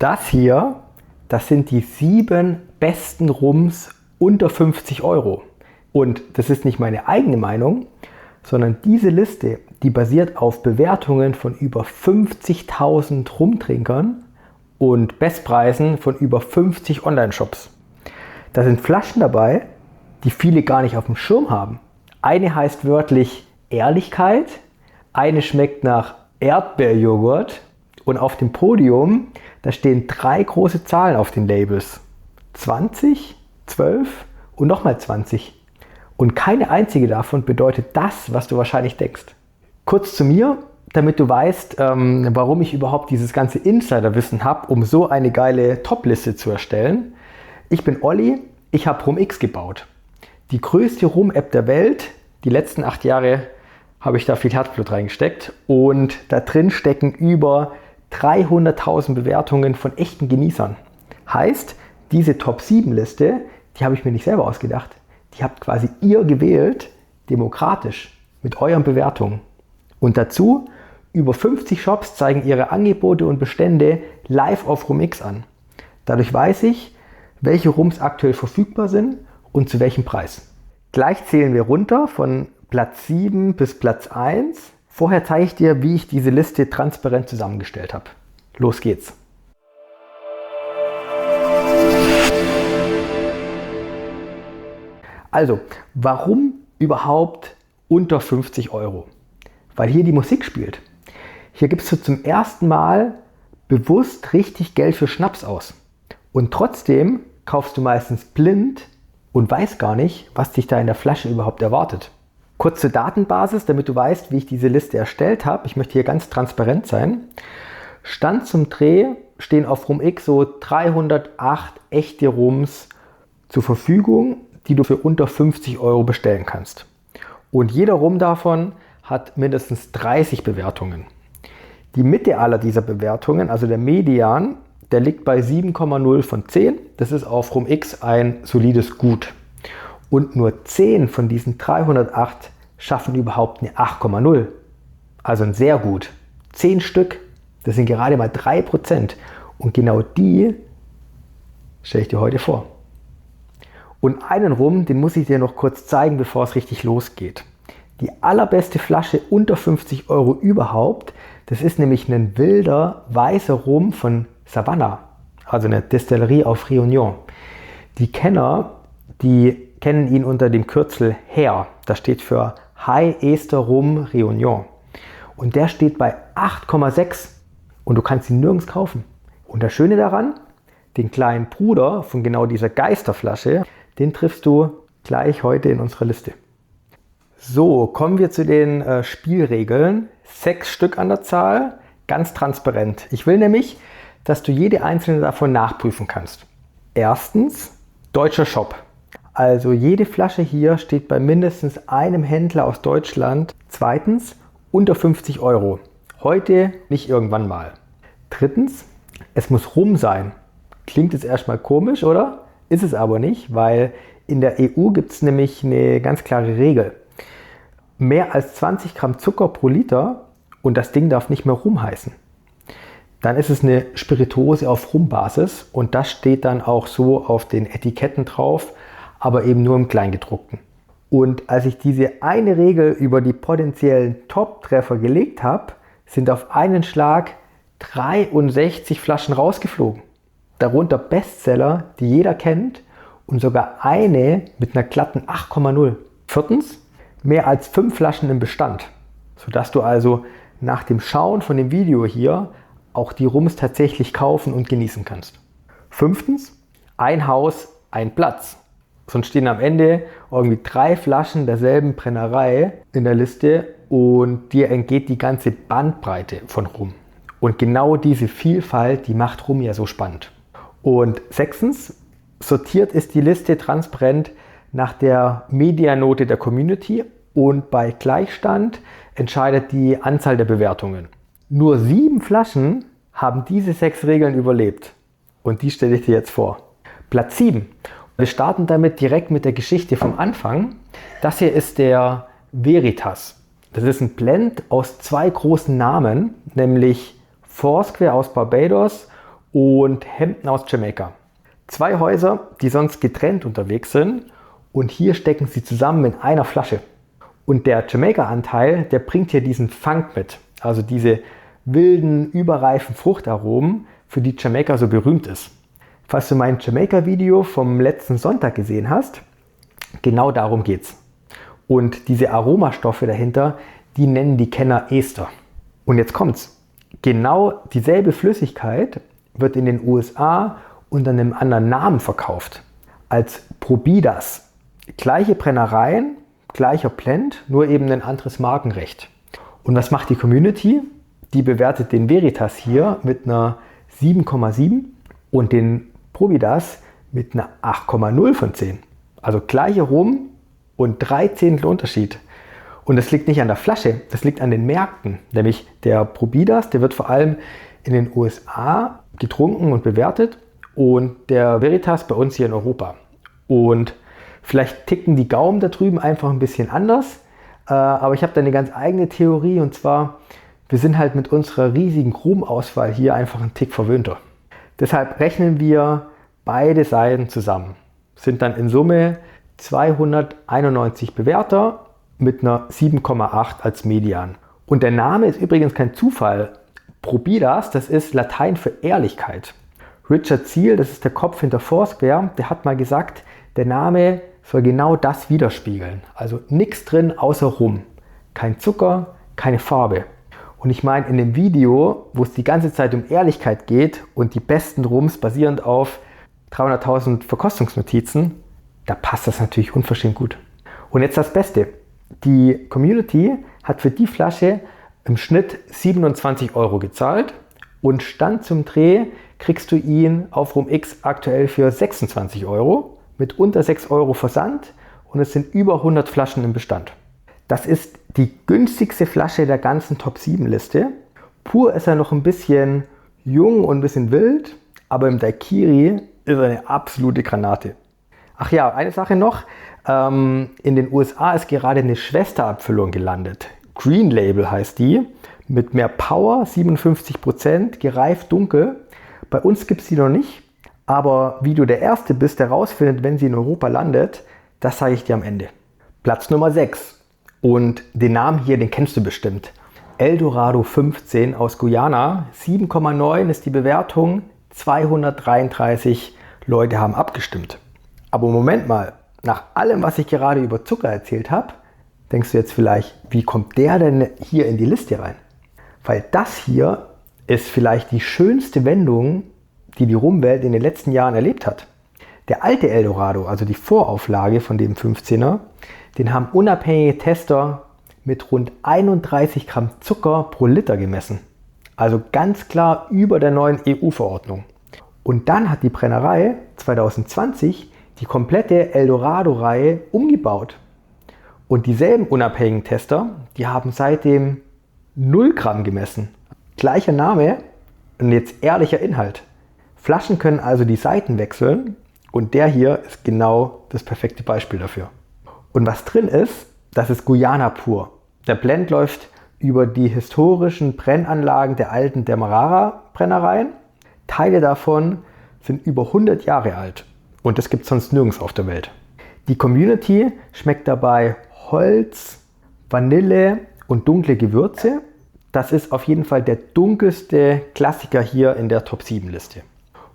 Das hier, das sind die 7 besten Rums unter 50 Euro. Und das ist nicht meine eigene Meinung, sondern diese Liste, die basiert auf Bewertungen von über 50.000 Rumtrinkern und Bestpreisen von über 50 Online-Shops. Da sind Flaschen dabei, die viele gar nicht auf dem Schirm haben. Eine heißt wörtlich Ehrlichkeit, eine schmeckt nach Erdbeerjoghurt und auf dem Podium, da stehen 3 große Zahlen auf den Labels. 20, 12 und nochmal 20. Und keine einzige davon bedeutet das, was du wahrscheinlich denkst. Kurz zu mir, damit du weißt, warum ich überhaupt dieses ganze Insiderwissen habe, um so eine geile Top-Liste zu erstellen. Ich bin Olli, ich habe RumX gebaut. Die größte Rum-App der Welt. Die letzten 8 Jahre habe ich da viel Herzblut reingesteckt. Und da drin stecken über 300.000 Bewertungen von echten Genießern. Heißt, diese Top-7-Liste, die habe ich mir nicht selber ausgedacht. Die habt quasi ihr gewählt, demokratisch, mit euren Bewertungen. Und dazu, über 50 Shops zeigen ihre Angebote und Bestände live auf RumX an. Dadurch weiß ich, welche Rums aktuell verfügbar sind und zu welchem Preis. Gleich zählen wir runter von Platz 7 bis Platz 1. Vorher zeige ich dir, wie ich diese Liste transparent zusammengestellt habe. Los geht's! Also, warum überhaupt unter 50 Euro? Weil hier die Musik spielt. Hier gibst du zum ersten Mal bewusst richtig Geld für Schnaps aus. Und trotzdem kaufst du meistens blind und weißt gar nicht, was dich da in der Flasche überhaupt erwartet. Kurz zur Datenbasis, damit du weißt, wie ich diese Liste erstellt habe. Ich möchte hier ganz transparent sein. Stand zum Dreh stehen auf RumX so 308 echte Rums zur Verfügung, die du für unter 50 Euro bestellen kannst. Und jeder Rum davon hat mindestens 30 Bewertungen. Die Mitte aller dieser Bewertungen, also der Median, der liegt bei 7,0 von 10. Das ist auf RumX ein solides Gut. Und nur 10 von diesen 308 schaffen überhaupt eine 8,0. Also ein sehr gut. 10 Stück, das sind gerade mal 3%. Und genau die stelle ich dir heute vor. Und einen Rum, den muss ich dir noch kurz zeigen, bevor es richtig losgeht. Die allerbeste Flasche unter 50 Euro überhaupt, das ist nämlich ein wilder, weißer Rum von Savannah, also eine Destillerie auf Réunion. Die Kenner, die kennen ihn unter dem Kürzel HER. Das steht für High Ester Rum Réunion. Und der steht bei 8,6 und du kannst ihn nirgends kaufen. Und das Schöne daran, den kleinen Bruder von genau dieser Geisterflasche, den triffst du gleich heute in unserer Liste. So, kommen wir zu den Spielregeln. 6 Stück an der Zahl, ganz transparent. Ich will nämlich, dass du jede einzelne davon nachprüfen kannst. Erstens, deutscher Shop. Also jede Flasche hier steht bei mindestens einem Händler aus Deutschland. Zweitens, unter 50 Euro. Heute, nicht irgendwann mal. Drittens, es muss Rum sein. Klingt jetzt erstmal komisch, oder? Ist es aber nicht, weil in der EU gibt es nämlich eine ganz klare Regel. Mehr als 20 Gramm Zucker pro Liter und das Ding darf nicht mehr Rum heißen. Dann ist es eine Spirituose auf Rumbasis und das steht dann auch so auf den Etiketten drauf, aber eben nur im Kleingedruckten. Und als ich diese eine Regel über die potenziellen Top-Treffer gelegt habe, sind auf einen Schlag 63 Flaschen rausgeflogen. Darunter Bestseller, die jeder kennt und sogar eine mit einer glatten 8,0. Viertens, mehr als 5 Flaschen im Bestand, sodass du also nach dem Schauen von dem Video hier auch die Rums tatsächlich kaufen und genießen kannst. Fünftens, ein Haus, ein Platz. Sonst stehen am Ende irgendwie 3 Flaschen derselben Brennerei in der Liste und dir entgeht die ganze Bandbreite von Rum. Und genau diese Vielfalt, die macht Rum ja so spannend. Und sechstens, sortiert ist die Liste transparent nach der Medianote der Community und bei Gleichstand entscheidet die Anzahl der Bewertungen. Nur 7 Flaschen haben diese 6 Regeln überlebt und die stelle ich dir jetzt vor. Platz 7. Wir starten damit direkt mit der Geschichte vom Anfang. Das hier ist der Veritas. Das ist ein Blend aus 2 großen Namen, nämlich Foursquare aus Barbados und Hemden aus Jamaika. 2 Häuser, die sonst getrennt unterwegs sind, und hier stecken sie zusammen in einer Flasche. Und der Jamaika-Anteil, der bringt hier diesen Funk mit, also diese wilden, überreifen Fruchtaromen, für die Jamaika so berühmt ist. Falls du mein Jamaika-Video vom letzten Sonntag gesehen hast, genau darum geht's. Und diese Aromastoffe dahinter, die nennen die Kenner Ester. Und jetzt kommt's. Genau dieselbe Flüssigkeit wird in den USA unter einem anderen Namen verkauft. Als Probidas. Gleiche Brennereien, gleicher Blend, nur eben ein anderes Markenrecht. Und was macht die Community? Die bewertet den Veritas hier mit einer 7,7 und den Probidas mit einer 8,0 von 10. Also gleiche Rum und 3 Zehntel Unterschied. Und das liegt nicht an der Flasche, das liegt an den Märkten. Nämlich der Probidas, der wird vor allem in den USA getrunken und bewertet und der Veritas bei uns hier in Europa. Und vielleicht ticken die Gaumen da drüben einfach ein bisschen anders, aber ich habe da eine ganz eigene Theorie, und zwar, wir sind halt mit unserer riesigen Rumauswahl hier einfach einen Tick verwöhnter. Deshalb rechnen wir beide Seiten zusammen. Sind dann in Summe 291 Bewerter mit einer 7,8 als Median. Und der Name ist übrigens kein Zufall. Probidas, das ist Latein für Ehrlichkeit. Richard Seale, das ist der Kopf hinter Foursquare, der hat mal gesagt, der Name soll genau das widerspiegeln. Also nichts drin außer Rum. Kein Zucker, keine Farbe. Und ich meine, in dem Video, wo es die ganze Zeit um Ehrlichkeit geht und die besten Rums basierend auf 300.000 Verkostungsnotizen, da passt das natürlich unverschämt gut. Und jetzt das Beste. Die Community hat für die Flasche im Schnitt 27 € gezahlt und Stand zum Dreh kriegst du ihn auf RumX aktuell für 26 € mit unter 6 € Versand, und es sind über 100 Flaschen im Bestand. Das ist die günstigste Flasche der ganzen Top 7 Liste. Pur ist er noch ein bisschen jung und ein bisschen wild, aber im Daiquiri ist er eine absolute Granate. Ach ja, eine Sache noch. In den USA ist gerade eine Schwesterabfüllung gelandet. Green Label heißt die, mit mehr Power, 57%, gereift dunkel. Bei uns gibt es die noch nicht, aber wie du der Erste bist, der rausfindet, wenn sie in Europa landet, das zeige ich dir am Ende. Platz Nummer 6. Und den Namen hier, den kennst du bestimmt. Eldorado 15 aus Guyana, 7,9 ist die Bewertung, 233 Leute haben abgestimmt. Aber Moment mal, nach allem, was ich gerade über Zucker erzählt habe, denkst du jetzt vielleicht, wie kommt der denn hier in die Liste rein? Weil das hier ist vielleicht die schönste Wendung, die die Rumwelt in den letzten Jahren erlebt hat. Der alte Eldorado, also die Vorauflage von dem 15er, den haben unabhängige Tester mit rund 31 Gramm Zucker pro Liter gemessen. Also ganz klar über der neuen EU-Verordnung. Und dann hat die Brennerei 2020 die komplette Eldorado-Reihe umgebaut. Und dieselben unabhängigen Tester, die haben seitdem 0 Gramm gemessen. Gleicher Name und jetzt ehrlicher Inhalt. Flaschen können also die Seiten wechseln und der hier ist genau das perfekte Beispiel dafür. Und was drin ist, das ist Guyana pur. Der Blend läuft über die historischen Brennanlagen der alten Demerara-Brennereien. Teile davon sind über 100 Jahre alt und das gibt es sonst nirgends auf der Welt. Die Community schmeckt dabei Holz, Vanille und dunkle Gewürze. Das ist auf jeden Fall der dunkelste Klassiker hier in der Top 7 Liste.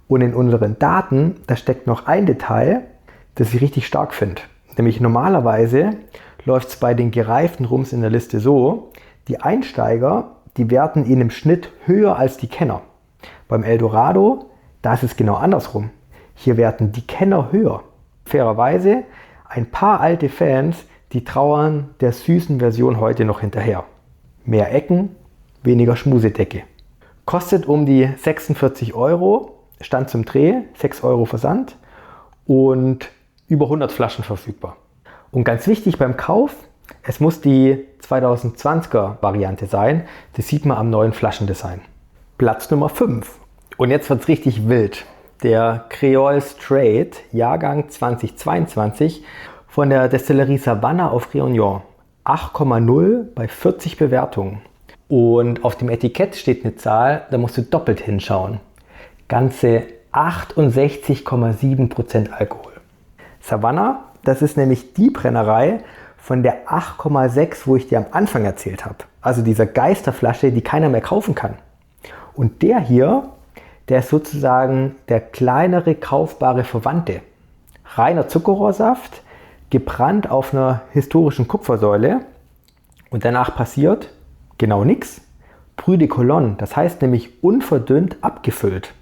Und in unseren Daten, da steckt noch ein Detail, das ich richtig stark finde. Nämlich normalerweise läuft es bei den gereiften Rums in der Liste so, die Einsteiger, die werten ihn im Schnitt höher als die Kenner. Beim Eldorado, da ist es genau andersrum. Hier werten die Kenner höher. Fairerweise, ein paar alte Fans, die trauern der süßen Version heute noch hinterher. Mehr Ecken, weniger Schmusedecke. Kostet um die 46 €, Stand zum Dreh, 6 € Versand und über 100 Flaschen verfügbar. Und ganz wichtig beim Kauf, es muss die 2020er Variante sein. Das sieht man am neuen Flaschendesign. Platz Nummer 5. Und jetzt wird es richtig wild. Der Creole Straight, Jahrgang 2022 von der Destillerie Savannah auf Réunion. 8,0 bei 40 Bewertungen. Und auf dem Etikett steht eine Zahl, da musst du doppelt hinschauen. ganze 68,7% Alkohol. Savannah, das ist nämlich die Brennerei von der 8,6, wo ich dir am Anfang erzählt habe. Also dieser Geisterflasche, die keiner mehr kaufen kann. Und der hier, der ist sozusagen der kleinere kaufbare Verwandte. Reiner Zuckerrohrsaft, gebrannt auf einer historischen Kupfersäule und danach passiert genau nichts. Brut de Colonne, das heißt nämlich unverdünnt abgefüllt.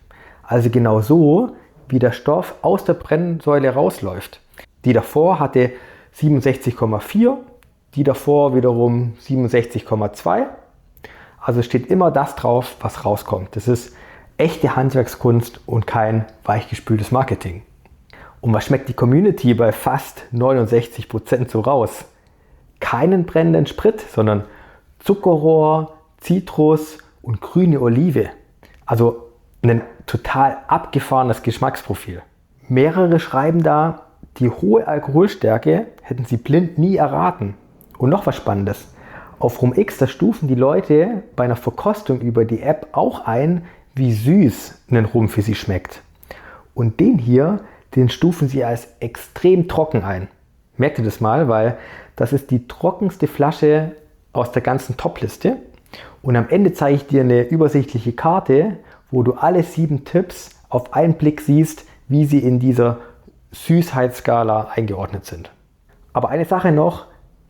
Also genau so, wie der Stoff aus der Brennsäule rausläuft. Die davor hatte 67,4, die davor wiederum 67,2. Also steht immer das drauf, was rauskommt. Das ist echte Handwerkskunst und kein weichgespültes Marketing. Und was schmeckt die Community bei fast 69% so raus? Keinen brennenden Sprit, sondern Zuckerrohr, Zitrus und grüne Olive. Also ein total abgefahrenes Geschmacksprofil. Mehrere schreiben da, die hohe Alkoholstärke hätten sie blind nie erraten. Und noch was Spannendes. Auf RumX, da stufen die Leute bei einer Verkostung über die App auch ein, wie süß ein Rum für sie schmeckt. Und den hier, den stufen sie als extrem trocken ein. Merkt ihr das mal, weil das ist die trockenste Flasche aus der ganzen Top-Liste. Und am Ende zeige ich dir eine übersichtliche Karte, wo du alle 7 Tipps auf einen Blick siehst, wie sie in dieser Süßheitsskala eingeordnet sind. Aber eine Sache noch,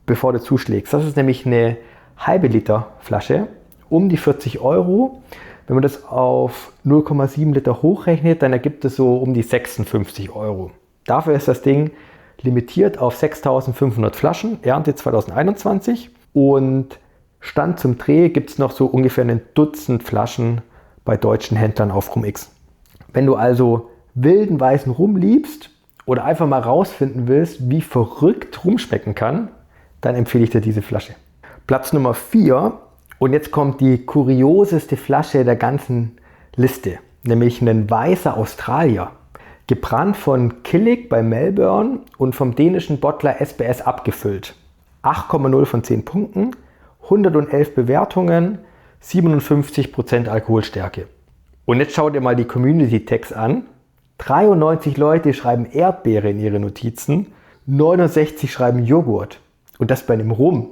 bevor du zuschlägst. Das ist nämlich eine halbe Liter Flasche, um die 40 Euro. Wenn man das auf 0,7 Liter hochrechnet, dann ergibt es so um die 56 Euro. Dafür ist das Ding limitiert auf 6.500 Flaschen, Ernte 2021. Und Stand zum Dreh gibt es noch so ungefähr ein Dutzend Flaschen bei deutschen Händlern auf RumX. Wenn du also wilden weißen Rum liebst oder einfach mal rausfinden willst, wie verrückt Rum schmecken kann, dann empfehle ich dir diese Flasche. Platz Nummer 4, und jetzt kommt die kurioseste Flasche der ganzen Liste, nämlich ein weißer Australier. Gebrannt von Killick bei Melbourne und vom dänischen Bottler SBS abgefüllt. 8,0 von 10 Punkten, 111 Bewertungen, 57% Alkoholstärke. Und jetzt schau dir mal die Community-Tags an. 93 Leute schreiben Erdbeere in ihre Notizen, 69 schreiben Joghurt. Und das bei einem Rum.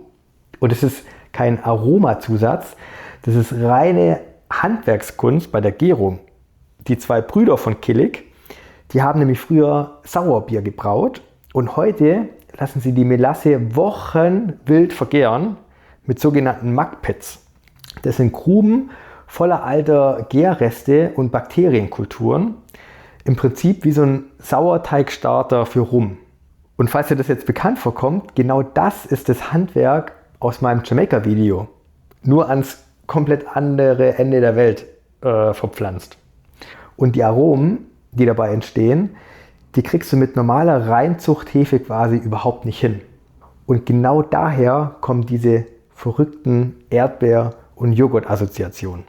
Und es ist kein Aromazusatz, das ist reine Handwerkskunst bei der Gärung. Die 2 Brüder von Killick, die haben nämlich früher Sauerbier gebraut und heute lassen sie die Melasse Wochen wild vergären mit sogenannten Muckpits. Das sind Gruben voller alter Gärreste und Bakterienkulturen. Im Prinzip wie so ein Sauerteigstarter für Rum. Und falls dir das jetzt bekannt vorkommt, genau das ist das Handwerk aus meinem Jamaika-Video. Nur ans komplett andere Ende der Welt verpflanzt. Und die Aromen, die dabei entstehen, die kriegst du mit normaler Reinzuchthefe quasi überhaupt nicht hin. Und genau daher kommen diese verrückten Erdbeer- und Joghurt-Assoziationen.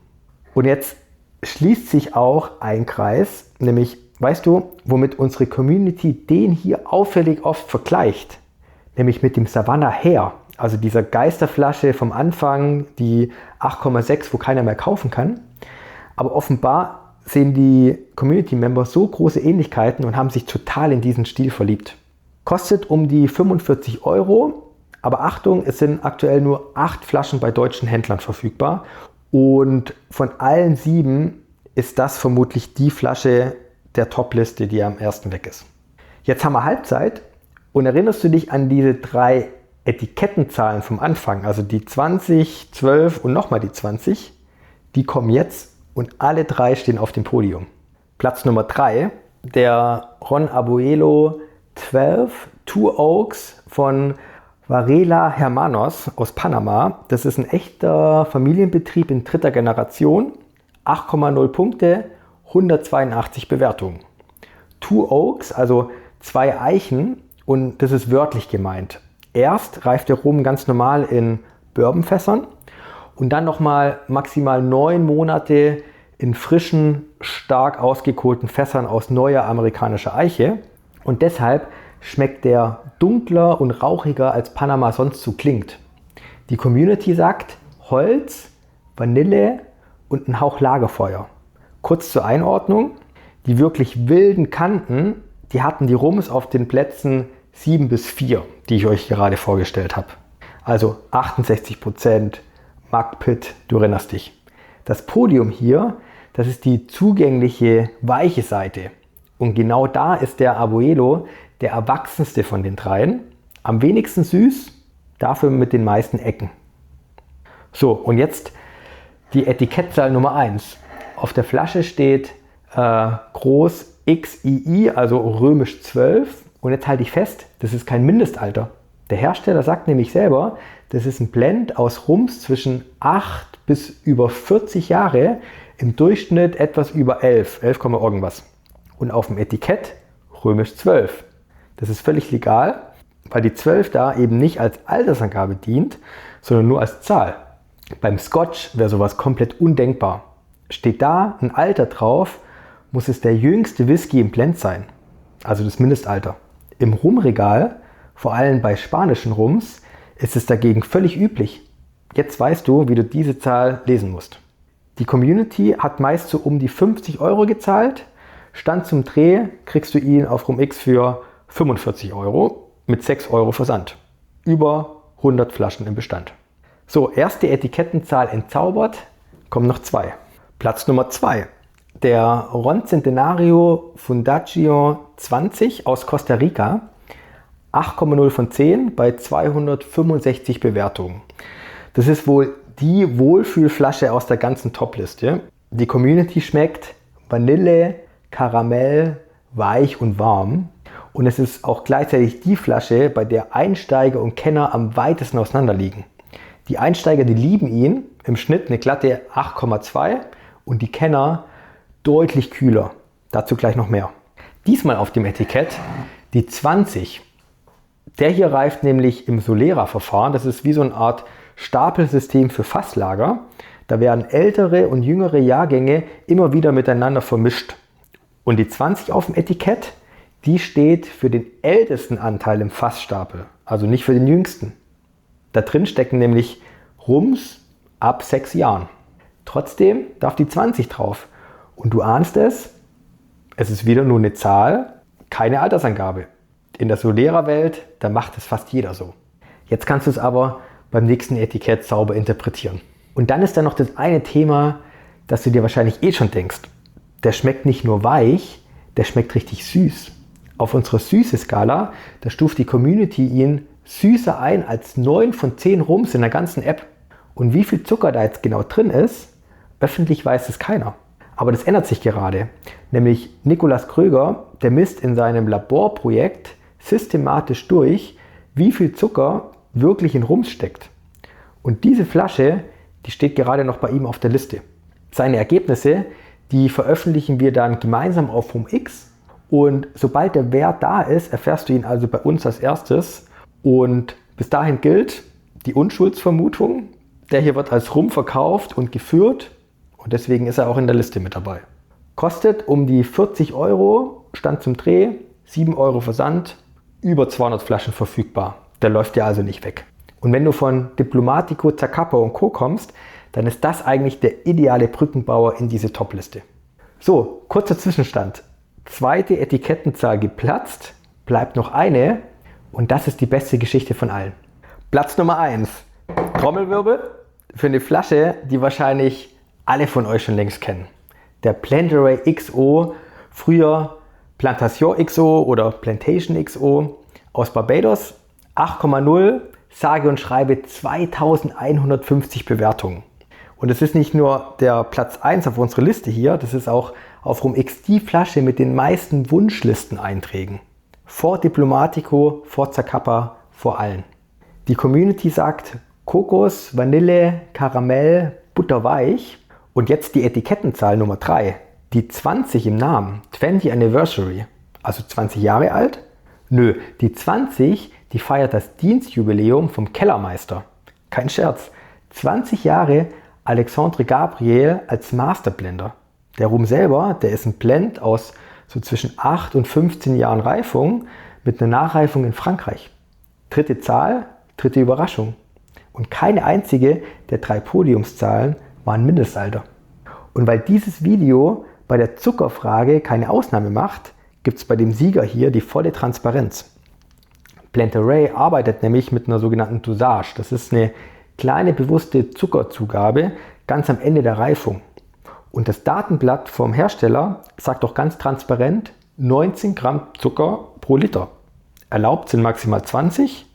Und jetzt schließt sich auch ein Kreis, nämlich, weißt du, womit unsere Community den hier auffällig oft vergleicht? Nämlich mit dem Savannah Hair, also dieser Geisterflasche vom Anfang, die 8,6, wo keiner mehr kaufen kann. Aber offenbar sehen die Community-Member so große Ähnlichkeiten und haben sich total in diesen Stil verliebt. Kostet um die 45 Euro, aber Achtung, es sind aktuell nur 8 Flaschen bei deutschen Händlern verfügbar. Und von allen 7 ist das vermutlich die Flasche der Top-Liste, die am ersten weg ist. Jetzt haben wir Halbzeit und erinnerst du dich an diese 3 Etikettenzahlen vom Anfang, also die 20, 12 und nochmal die 20, die kommen jetzt und alle 3 stehen auf dem Podium. Platz Nummer 3, der Ron Abuelo 12 Two Oaks von Varela Hermanos aus Panama. Das ist ein echter Familienbetrieb in 3. Generation, 8,0 Punkte, 182 Bewertungen. Two Oaks, also 2 Eichen, und das ist wörtlich gemeint. Erst reift der Rum ganz normal in Bourbonfässern und dann nochmal maximal 9 Monate in frischen, stark ausgekohlten Fässern aus neuer amerikanischer Eiche. Und deshalb schmeckt der dunkler und rauchiger, als Panama sonst so klingt. Die Community sagt Holz, Vanille und ein Hauch Lagerfeuer. Kurz zur Einordnung, die wirklich wilden Kanten, die hatten die Rums auf den Plätzen 7 bis 4, die ich euch gerade vorgestellt habe. Also 68%, Mark Pitt, du erinnerst dich. Das Podium hier, das ist die zugängliche weiche Seite. Und genau da ist der Abuelo der erwachsenste von den dreien. Am wenigsten süß, dafür mit den meisten Ecken. So, und jetzt die Etikettzahl Nummer 1. Auf der Flasche steht groß XII, also römisch 12. Und jetzt halte ich fest, das ist kein Mindestalter. Der Hersteller sagt nämlich selber, das ist ein Blend aus Rums zwischen 8 bis über 40 Jahre, im Durchschnitt etwas über 11 irgendwas. Und auf dem Etikett römisch 12. Das ist völlig legal, weil die 12 da eben nicht als Altersangabe dient, sondern nur als Zahl. Beim Scotch wäre sowas komplett undenkbar. Steht da ein Alter drauf, muss es der jüngste Whisky im Blend sein, also das Mindestalter. Im Rumregal, vor allem bei spanischen Rums, ist es dagegen völlig üblich. Jetzt weißt du, wie du diese Zahl lesen musst. Die Community hat meist so um die 50 € gezahlt. Stand zum Dreh kriegst du ihn auf RumX für 45 € mit 6 € Versand. Über 100 Flaschen im Bestand. So, erste Etikettenzahl entzaubert, kommen noch 2. Platz Nummer 2. Der Ron Centenario Fundación 20 aus Costa Rica. 8,0 von 10 bei 265 Bewertungen. Das ist wohl die Wohlfühlflasche aus der ganzen Top-Liste. Die Community schmeckt Vanille, Karamell, weich und warm. Und es ist auch gleichzeitig die Flasche, bei der Einsteiger und Kenner am weitesten auseinander liegen. Die Einsteiger, die lieben ihn, im Schnitt eine glatte 8,2 und die Kenner deutlich kühler. Dazu gleich noch mehr. Diesmal auf dem Etikett die 20. Der hier reift nämlich im Solera-Verfahren. Das ist wie so eine Art Stapelsystem für Fasslager. Da werden ältere und jüngere Jahrgänge immer wieder miteinander vermischt. Und die 20 auf dem Etikett, die steht für den ältesten Anteil im Fassstapel, also nicht für den jüngsten. Da drin stecken nämlich Rums ab 6 Jahren. Trotzdem darf die 20 drauf. Und du ahnst es ist wieder nur eine Zahl, keine Altersangabe. In der Solera-Welt, da macht es fast jeder so. Jetzt kannst du es aber beim nächsten Etikett sauber interpretieren. Und dann ist da noch das eine Thema, das du dir wahrscheinlich eh schon denkst. Der schmeckt nicht nur weich, der schmeckt richtig süß. Auf unserer Süße-Skala, da stuft die Community ihn süßer ein als 9 von 10 Rums in der ganzen App. Und wie viel Zucker da jetzt genau drin ist, öffentlich weiß es keiner. Aber das ändert sich gerade. Nämlich Nikolaus Kröger, der misst in seinem Laborprojekt systematisch durch, wie viel Zucker wirklich in Rums steckt. Und diese Flasche, die steht gerade noch bei ihm auf der Liste. Seine Ergebnisse, die veröffentlichen wir dann gemeinsam auf RumX. Und sobald der Wert da ist, erfährst du ihn also bei uns als erstes. Und bis dahin gilt die Unschuldsvermutung. Der hier wird als Rum verkauft und geführt. Und deswegen ist er auch in der Liste mit dabei. Kostet um die 40 €, Stand zum Dreh, 7 € Versand, über 200 Flaschen verfügbar. Der läuft ja also nicht weg. Und wenn du von Diplomatico, Zacapa und Co. kommst, dann ist das eigentlich der ideale Brückenbauer in diese Top-Liste. So, kurzer Zwischenstand. Zweite Etikettenzahl geplatzt, bleibt noch eine und das ist die beste Geschichte von allen. Platz Nummer 1. Trommelwirbel für eine Flasche, die wahrscheinlich alle von euch schon längst kennen. Der Plantaray XO, früher Plantation XO oder Plantation XO aus Barbados, 8,0, sage und schreibe 2150 Bewertungen. Und es ist nicht nur der Platz 1 auf unserer Liste hier, das ist auch auf RumX die Flasche mit den meisten Wunschlisteneinträgen. Vor Diplomatico, vor Zacapa, vor allen. Die Community sagt Kokos, Vanille, Karamell, butterweich. Und jetzt die Etikettenzahl Nummer 3. Die 20 im Namen, 20 Anniversary, also 20 Jahre alt? Nö, die 20, die feiert das Dienstjubiläum vom Kellermeister. Kein Scherz. 20 Jahre Alexandre Gabriel als Masterblender. Der Rum selber, der ist ein Blend aus so zwischen 8 und 15 Jahren Reifung mit einer Nachreifung in Frankreich. Dritte Zahl, dritte Überraschung. Und keine einzige der 3 Podiumszahlen war ein Mindestalter. Und weil dieses Video bei der Zuckerfrage keine Ausnahme macht, gibt es bei dem Sieger hier die volle Transparenz. Planterey arbeitet nämlich mit einer sogenannten Dosage. Das ist eine kleine bewusste Zuckerzugabe ganz am Ende der Reifung. Und das Datenblatt vom Hersteller sagt auch ganz transparent 19 Gramm Zucker pro Liter. Erlaubt sind maximal 20,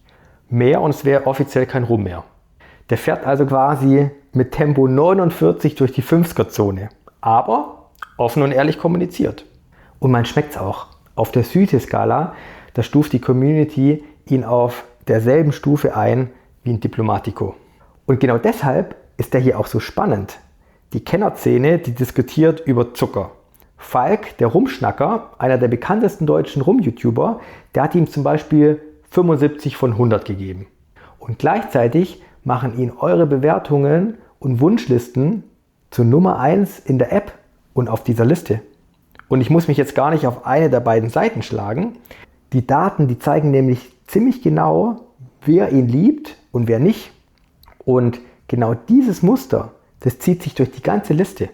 mehr und es wäre offiziell kein Rum mehr. Der fährt also quasi mit Tempo 49 durch die 50er-Zone, aber offen und ehrlich kommuniziert. Und man schmeckt es auch. Auf der Süße-Skala, da stuft die Community ihn auf derselben Stufe ein wie ein Diplomatico. Und genau deshalb ist der hier auch so spannend. Die Kennerszene, die diskutiert über Zucker. Falk, der Rumschnacker, einer der bekanntesten deutschen Rum-YouTuber, der hat ihm zum Beispiel 75 von 100 gegeben. Und gleichzeitig machen ihn eure Bewertungen und Wunschlisten zur Nummer 1 in der App und auf dieser Liste. Und ich muss mich jetzt gar nicht auf eine der beiden Seiten schlagen. Die Daten, die zeigen nämlich ziemlich genau, wer ihn liebt und wer nicht. Und genau dieses Muster, das zieht sich durch die ganze Liste.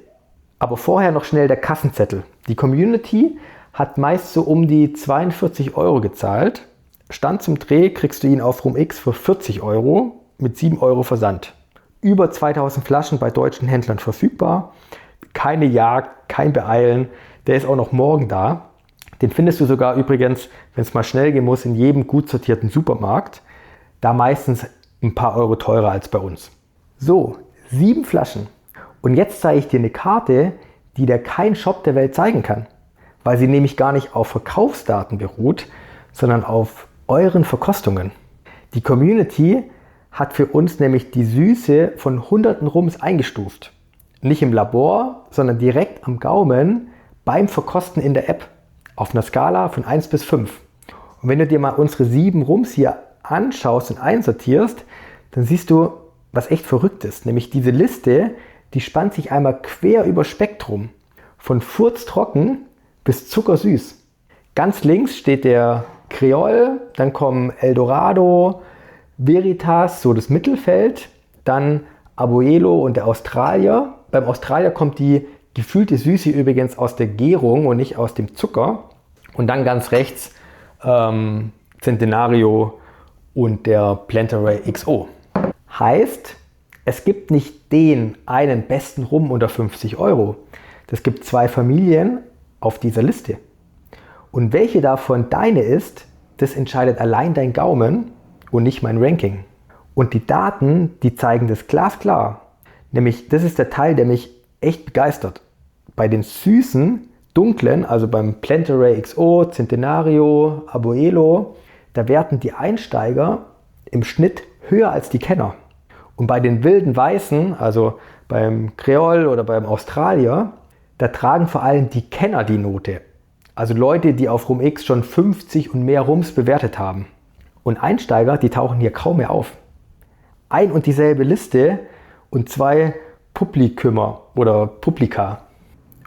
Aber vorher noch schnell der Kassenzettel. Die Community hat meist so um die 42 Euro gezahlt. Stand zum Dreh kriegst du ihn auf RumX für 40 Euro mit 7 Euro Versand. Über 2000 Flaschen bei deutschen Händlern verfügbar. Keine Jagd, kein Beeilen. Der ist auch noch morgen da. Den findest du sogar übrigens, wenn es mal schnell gehen muss, in jedem gut sortierten Supermarkt. Da meistens ein paar Euro teurer als bei uns. So, 7 Flaschen. Und jetzt zeige ich dir eine Karte, die dir kein Shop der Welt zeigen kann. Weil sie nämlich gar nicht auf Verkaufsdaten beruht, sondern auf euren Verkostungen. Die Community hat für uns nämlich die Süße von hunderten Rums eingestuft. Nicht im Labor, sondern direkt am Gaumen beim Verkosten in der App. Auf einer Skala von 1 bis 5. Und wenn du dir mal unsere 7 Rums hier anschaust und einsortierst, dann siehst du, was echt verrückt ist. Nämlich diese Liste, die spannt sich einmal quer über Spektrum. Von furztrocken bis zuckersüß. Ganz links steht der Creole, dann kommen Eldorado, Veritas, so das Mittelfeld, dann Abuelo und der Australier. Beim Australier kommt die gefühlte Süße übrigens aus der Gärung und nicht aus dem Zucker. Und dann ganz rechts Centenario und der Planterey XO. Heißt, es gibt nicht den einen besten Rum unter 50 Euro. Es gibt 2 Familien auf dieser Liste. Und welche davon deine ist, das entscheidet allein dein Gaumen und nicht mein Ranking. Und die Daten, die zeigen das glasklar. Nämlich, das ist der Teil, der mich echt begeistert. Bei den süßen, dunklen, also beim Planterey XO, Centenario, Abuelo, da werten die Einsteiger im Schnitt höher als die Kenner. Und bei den wilden Weißen, also beim Creole oder beim Australier, da tragen vor allem die Kenner die Note. Also Leute, die auf RumX schon 50 und mehr Rums bewertet haben. Und Einsteiger, die tauchen hier kaum mehr auf. Ein und dieselbe Liste und 2 Publikümer oder Publika.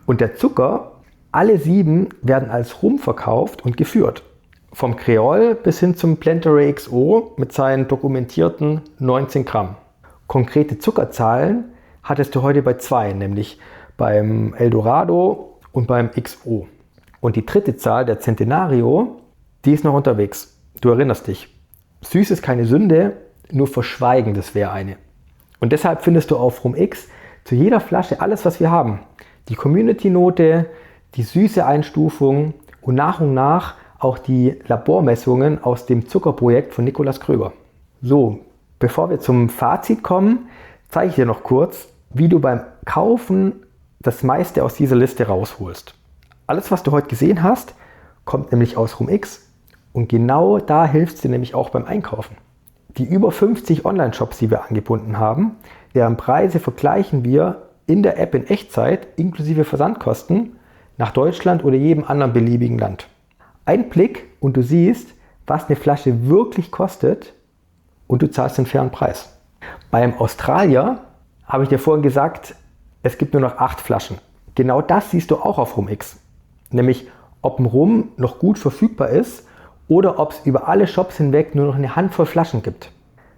Und der Zucker, alle 7 werden als Rum verkauft und geführt. Vom Creole bis hin zum Planterey XO mit seinen dokumentierten 19 Gramm. Konkrete Zuckerzahlen hattest du heute bei 2, nämlich beim Eldorado und beim XO. Und die dritte Zahl, der Centenario, die ist noch unterwegs. Du erinnerst dich. Süß ist keine Sünde, nur Verschweigen, das wäre eine. Und deshalb findest du auf RumX zu jeder Flasche alles, was wir haben. Die Community-Note, die süße Einstufung und nach auch die Labormessungen aus dem Zuckerprojekt von Nikolaus Kröger. So, bevor wir zum Fazit kommen, zeige ich dir noch kurz, wie du beim Kaufen das meiste aus dieser Liste rausholst. Alles, was du heute gesehen hast, kommt nämlich aus RumX und genau da hilft es dir nämlich auch beim Einkaufen. Die über 50 Online-Shops, die wir angebunden haben, deren Preise vergleichen wir in der App in Echtzeit inklusive Versandkosten nach Deutschland oder jedem anderen beliebigen Land. Ein Blick und du siehst, was eine Flasche wirklich kostet und du zahlst den fairen Preis. Beim Australier habe ich dir vorhin gesagt, es gibt nur noch 8 Flaschen. Genau das siehst du auch auf RumX. Nämlich, ob ein Rum noch gut verfügbar ist oder ob es über alle Shops hinweg nur noch eine Handvoll Flaschen gibt.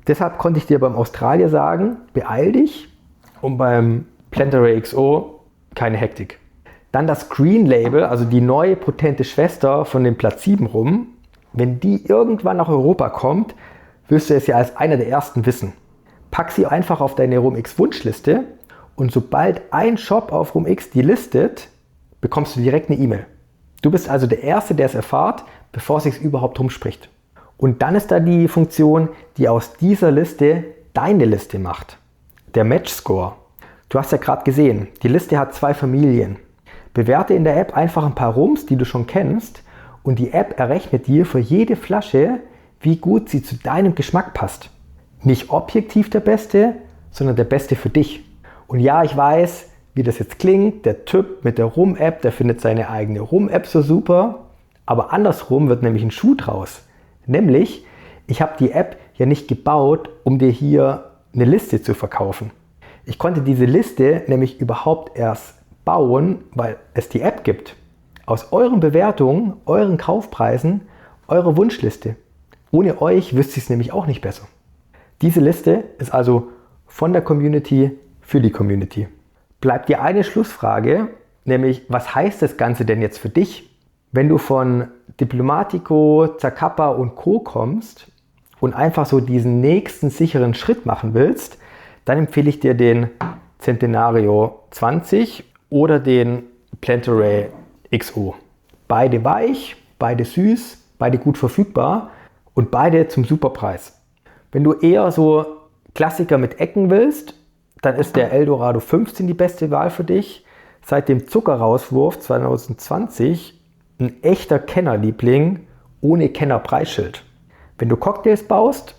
Deshalb konnte ich dir beim Australier sagen, beeil dich, und beim Planterey XO keine Hektik. Dann das Green Label, also die neue potente Schwester von dem Platz 7 Rum. Wenn die irgendwann nach Europa kommt, wirst du es ja als einer der ersten wissen. Pack sie einfach auf deine Rum-X Wunschliste und sobald ein Shop auf Rum-X die listet, bekommst du direkt eine E-Mail. Du bist also der Erste, der es erfährt, bevor es sich überhaupt rumspricht. Und dann ist da die Funktion, die aus dieser Liste deine Liste macht. Der Match Score. Du hast ja gerade gesehen, die Liste hat 2 Familien. Bewerte in der App einfach ein paar Rums, die du schon kennst, und die App errechnet dir für jede Flasche, wie gut sie zu deinem Geschmack passt. Nicht objektiv der Beste, sondern der Beste für dich. Und ja, ich weiß, wie das jetzt klingt, der Typ mit der Rum-App, der findet seine eigene Rum-App so super, aber andersrum wird nämlich ein Schuh draus. Nämlich, ich habe die App ja nicht gebaut, um dir hier eine Liste zu verkaufen. Ich konnte diese Liste nämlich überhaupt erst bauen, weil es die App gibt. Aus euren Bewertungen, euren Kaufpreisen, eurer Wunschliste. Ohne euch wüsste ich es nämlich auch nicht besser. Diese Liste ist also von der Community für die Community. Bleibt dir eine Schlussfrage, nämlich was heißt das Ganze denn jetzt für dich? Wenn du von Diplomatico, Zacapa und Co. kommst und einfach so diesen nächsten sicheren Schritt machen willst, dann empfehle ich dir den Centenario 20 oder den Plantaray XO. Beide weich, beide süß, beide gut verfügbar und beide zum Superpreis. Wenn du eher so Klassiker mit Ecken willst, dann ist der Eldorado 15 die beste Wahl für dich. Seit dem Zuckerrauswurf 2020 ein echter Kennerliebling ohne Kennerpreisschild. Wenn du Cocktails baust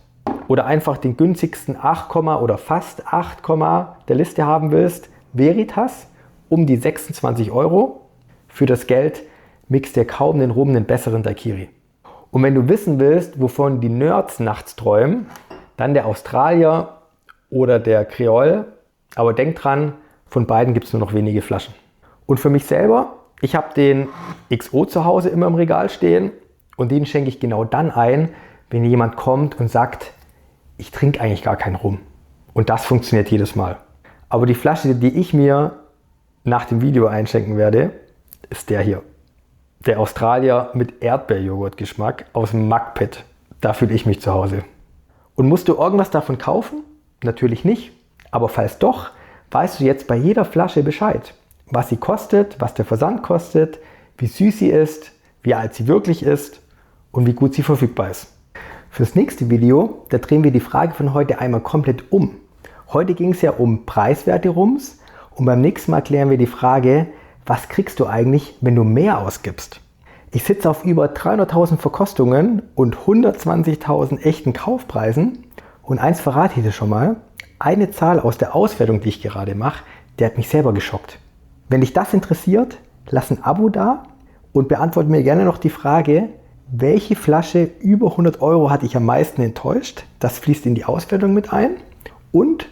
oder einfach den günstigsten 8, oder fast 8 der Liste haben willst, Veritas um die 26 €. Für das Geld mixt dir kaum den Rum einen besseren Daiquiri. Und wenn du wissen willst, wovon die Nerds nachts träumen, dann der Australier oder der Creole. Aber denk dran, von beiden gibt es nur noch wenige Flaschen. Und für mich selber, ich habe den XO zu Hause immer im Regal stehen und den schenke ich genau dann ein, wenn jemand kommt und sagt, ich trinke eigentlich gar keinen Rum. Und das funktioniert jedes Mal. Aber die Flasche, die ich mir nach dem Video einschenken werde, ist der hier. Der Australier mit Erdbeerjoghurt-Geschmack aus dem Muckpit. Da fühle ich mich zu Hause. Und musst du irgendwas davon kaufen? Natürlich nicht. Aber falls doch, weißt du jetzt bei jeder Flasche Bescheid. Was sie kostet, was der Versand kostet, wie süß sie ist, wie alt sie wirklich ist und wie gut sie verfügbar ist. Fürs nächste Video, da drehen wir die Frage von heute einmal komplett um. Heute ging es ja um preiswerte Rums und beim nächsten Mal klären wir die Frage, was kriegst du eigentlich, wenn du mehr ausgibst? Ich sitze auf über 300.000 Verkostungen und 120.000 echten Kaufpreisen und eins verrate ich dir schon mal, eine Zahl aus der Auswertung, die ich gerade mache, der hat mich selber geschockt. Wenn dich das interessiert, lass ein Abo da und beantworte mir gerne noch die Frage, welche Flasche über 100 € hat dich am meisten enttäuscht? Das fließt in die Auswertung mit ein. Und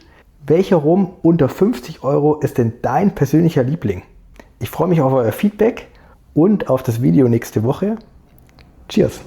welcher Rum unter 50 € ist denn dein persönlicher Liebling? Ich freue mich auf euer Feedback und auf das Video nächste Woche. Cheers!